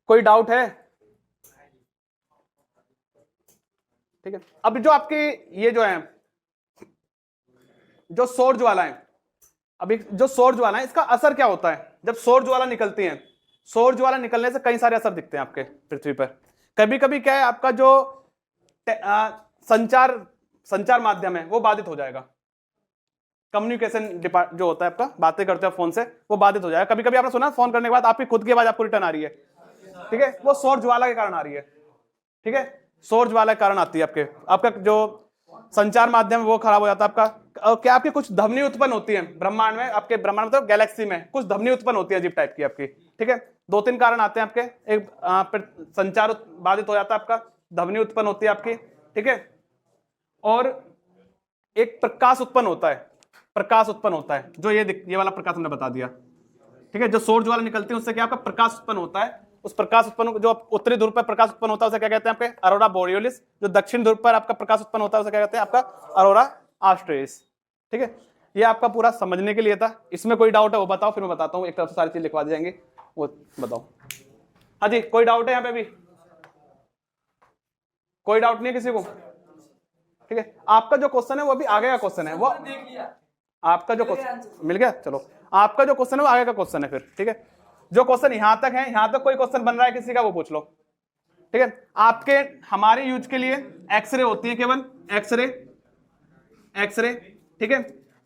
Speaker 1: कोई डाउट है? ठीक है, अब जो आपके ये जो है जो सौर ज्वाला है, अभी जो सौर ज्वाला है इसका असर क्या होता है? जब सौर ज्वाला निकलती है, सौर ज्वाला निकलने से कई सारे असर दिखते हैं आपके पृथ्वी पर। कभी कभी क्या है, आपका जो संचार माध्यम है वो बाधित हो जाएगा। कम्युनिकेशन जो होता है आपका, बातें करते हो फोन से, वो बाधित हो जाएगा। कभी कभी आपने सुना फोन करने के बाद आपकी खुद की आवाज आपको रिटर्न आ रही है, ठीक है, वो सौर ज्वाला के कारण आ रही है, ठीक है, सौर ज्वाला के कारण आती है। आपका जो संचार माध्यम है वो खराब हो जाता है आपका। और क्या आपकी कुछ ध्वनि उत्पन्न होती है ब्रह्मांड में, आपके ब्रह्मांड मतलब गैलेक्सी में कुछ ध्वनि उत्पन्न होती है अजीब टाइप की आपकी, ठीक है। 2-3 कारण आते हैं आपके, एक संचार बाधित हो जाता है आपका, ध्वनि उत्पन्न होती है आपकी, ठीक है, और एक प्रकाश उत्पन्न होता है, जो ये वाला प्रकाश हमने बता दिया, ठीक है। जो सौर ज्वाला निकलती है उससे क्या आपका प्रकाश उत्पन्न होता है। उस प्रकाश उत्पन्न जो उत्तरी ध्रुव पर प्रकाश उत्पन्न होता है उसे क्या कहते हैं आपके? अरोरा बोरियोलिस। जो दक्षिण ध्रुव पर आपका प्रकाश उत्पन्न होता है उसे क्या कहते हैं आपका? अरोरा ऑस्ट्रेलिस, ठीक है। ये आपका पूरा समझने के लिए था। इसमें कोई डाउट है वो बताओ, फिर मैं बताता हूँ, एक तरफ से सारी चीज लिखवा दी जाएंगी, वो बताओ। हाँ जी, कोई डाउट है यहाँ पे भी? कोई डाउट नहीं है किसी को? ठीक है, आपका जो क्वेश्चन है वो अभी आगे का क्वेश्चन है, वो आपका जो क्वेश्चन मिल गया। चलो, आपका जो क्वेश्चन है वो आगे का क्वेश्चन है फिर, ठीक है। जो क्वेश्चन यहां तक है, यहां तक कोई क्वेश्चन बन रहा है किसी का, वो पूछ लो, ठीक है। आपके हमारे यूज के लिए एक्सरे होती है, केवल एक्सरे, ठीक है।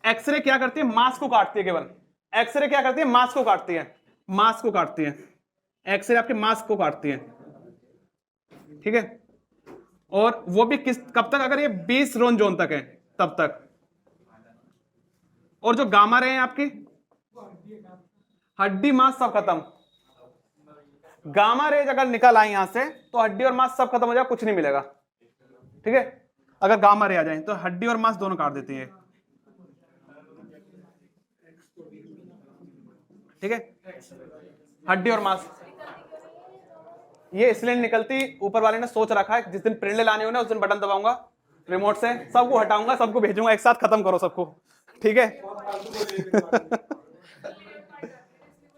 Speaker 1: एक्सरे क्या करती है? मांस को काटती है, केवल एक्सरे क्या करती है? मांस को काटती है, एक्सरे आपके मांस को काटती है, ठीक है। और वो भी कब तक? अगर ये 20 रोन जोन तक है तब तक। और जो गामा रे हैं आपकी, हड्डी मांस सब खत्म। गामा रेज अगर निकल आए यहां से तो हड्डी और मांस सब खत्म हो जाएगा, कुछ नहीं मिलेगा, ठीक है। अगर गामा रे आ जाए तो हड्डी और मांस दोनों काट देती है, ठीक है। हड्डी और मांस। ये इसलिए नहीं निकलती, ऊपर वाले ने सोच रखा है जिस दिन पिंडे लाने हो ना उस दिन बटन दबाऊंगा रिमोट से, सबको हटाऊंगा, सबको भेजूंगा एक साथ, खत्म करो सबको, ठीक है।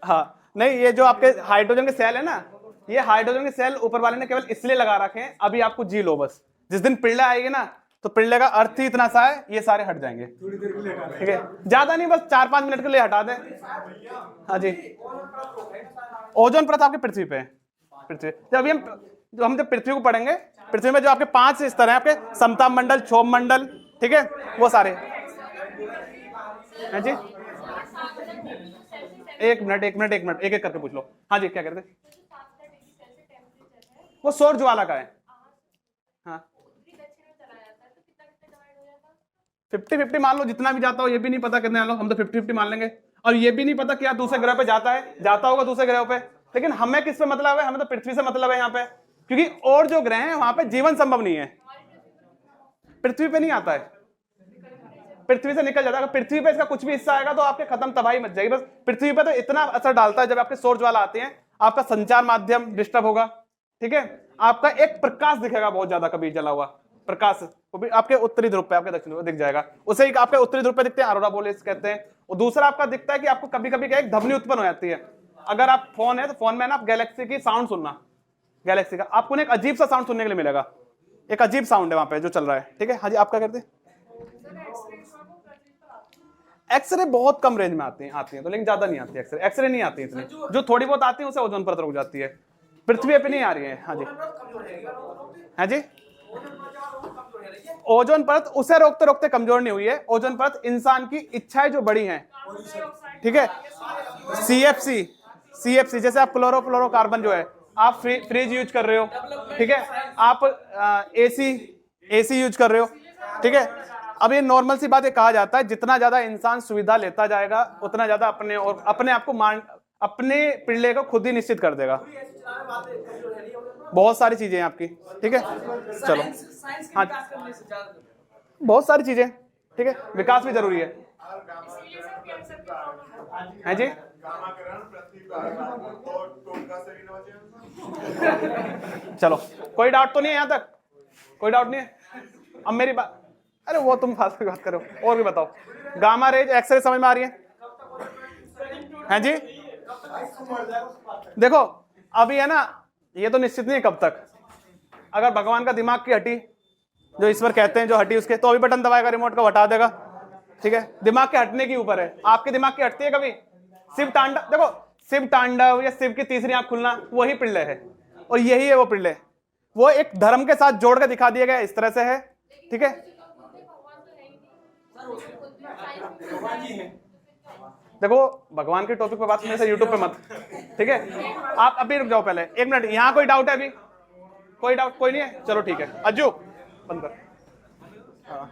Speaker 1: हाँ नहीं, ये जो आपके हाइड्रोजन के सेल है ना, ये हाइड्रोजन के सेल ऊपर वाले ने केवल इसलिए लगा रखे हैं, अभी आपको जी लो बस, जिस दिन पिंडे आएगी ना तो पिंडे का अर्थ ही इतना सा है, ये सारे हट जाएंगे, ठीक है, ज्यादा नहीं, बस 4-5 मिनट के लिए हटा दें। हाँ जी, ओजोन परत आपके पृथ्वी पे है, पृथ्वी जब हम जब पृथ्वी को पढ़ेंगे, पृथ्वी में जो आपके 5 स्तर हैं, आपके समताप मंडल, क्षोभ मंडल, ठीक है, वो सारे। हाँ जी, एक मिनट एक एक करके पूछ लो। हाँ जी, क्या कहते हैं? वो सौर ज्वाला का है। हाँ 50-50 मान लो, जितना भी जाता हो, ये भी नहीं पता कितने मान लो, हम तो 50-50 मान लेंगे, और ये भी नहीं पता क्या दूसरे ग्रह पे जाता होगा दूसरे ग्रह पे, लेकिन हमें किस पे मतलब है? हमें तो पृथ्वी से मतलब है यहाँ पे, क्योंकि और जो ग्रह हैं वहां पे जीवन संभव नहीं है, पृथ्वी पे नहीं आता है, पृथ्वी से निकल जाता है। अगर पृथ्वी पे इसका कुछ भी हिस्सा आएगा तो आपके खत्म, तबाही मच जाएगी। बस पृथ्वी पे तो इतना असर डालता है, जब आपके सौर ज्वाला आते हैं आपका संचार माध्यम डिस्टर्ब होगा, ठीक है, आपका एक प्रकाश दिखेगा बहुत ज्यादा, कभी जला हुआ प्रकाश, वो भी आपके उत्तरी ध्रुव पे, आपके दक्षिण ध्रुव पे दिख जाएगा, उसे ही आपके उत्तरी ध्रुव पे दिखते हैं, अरोरा बोलेस कहते हैं। और दूसरा आपका दिखता है कि आपको कभी कभी क्या एक ध्वनि उत्पन्न हो जाती है, अगर आप फोन है तो फोन में ना आप गैलेक्सी की साउंड सुनना, गैलेक्सी का आपको एक अजीब सा साउंड सुनने के लिए मिलेगा, एक अजीब साउंड है वहां पे जो चल रहा है, ठीक है। हाँ जी, आप क्या करते हैं? एक्सरे बहुत कम रेंज में आती है तो, लेकिन ज्यादा नहीं आती है, एक्सरे नहीं आती इतनी, जो थोड़ी बहुत आती है उसे ओजोन परत रुक जाती है, पृथ्वी पे नहीं आ रही है। हाँ जी, हाँ जी, ओजोन परत उसे रोकते रोकते कमजोर नहीं हुई है, ओजोन परत इंसान की इच्छाएं जो बड़ी हैं, ठीक है, सीएफसी जैसे आप क्लोरोफ्लोरोकार्बन जो है आप फ्रिज यूज कर रहे हो, ठीक है, आप एसी यूज कर रहे हो, ठीक है। अब ये नॉर्मल सी बात, ये कहा जाता है जितना ज्यादा इंसान सुविधा लेता जाएगा उतना ज्यादा अपने आप को अपने पिल्ले को खुद ही निश्चित कर देगा। बहुत सारी चीजें हैं आपकी, ठीक है, चलो, हाँ बहुत सारी चीजें, ठीक है, विकास भी जरूरी है। हैं जी, चलो, कोई डाउट तो नहीं है यहाँ तक? कोई डाउट नहीं है? अब मेरी बात, अरे वो तुम फास्ट की बात करो, और भी बताओ। गामा रेज, एक्सरे समझ में आ रही है? हैं जी, देखो अभी है ना, ये तो निश्चित नहीं है कब तक, अगर भगवान का दिमाग की हड्डी जो ईश्वर कहते हैं जो हड्डी उसके, तो अभी बटन दबाएगा रिमोट का, हटा देगा, ठीक है, दिमाग के हटने के ऊपर है। आपके दिमाग की हटती है कभी? शिव तांडव, देखो शिव तांडव या शिव की तीसरी आंख खुलना, वही पिंडे है, और यही है वो पिंडे, वो एक धर्म के साथ जोड़ के दिखा दिया गया, इस तरह से है, ठीक है। देखो भगवान के टॉपिक पे बात करने से यूट्यूब पे मत, ठीक है, आप अभी रुक जाओ पहले 1 मिनट, यहाँ कोई डाउट है अभी? कोई डाउट? कोई नहीं है, चलो ठीक है, अज्जू बंद कर। हाँ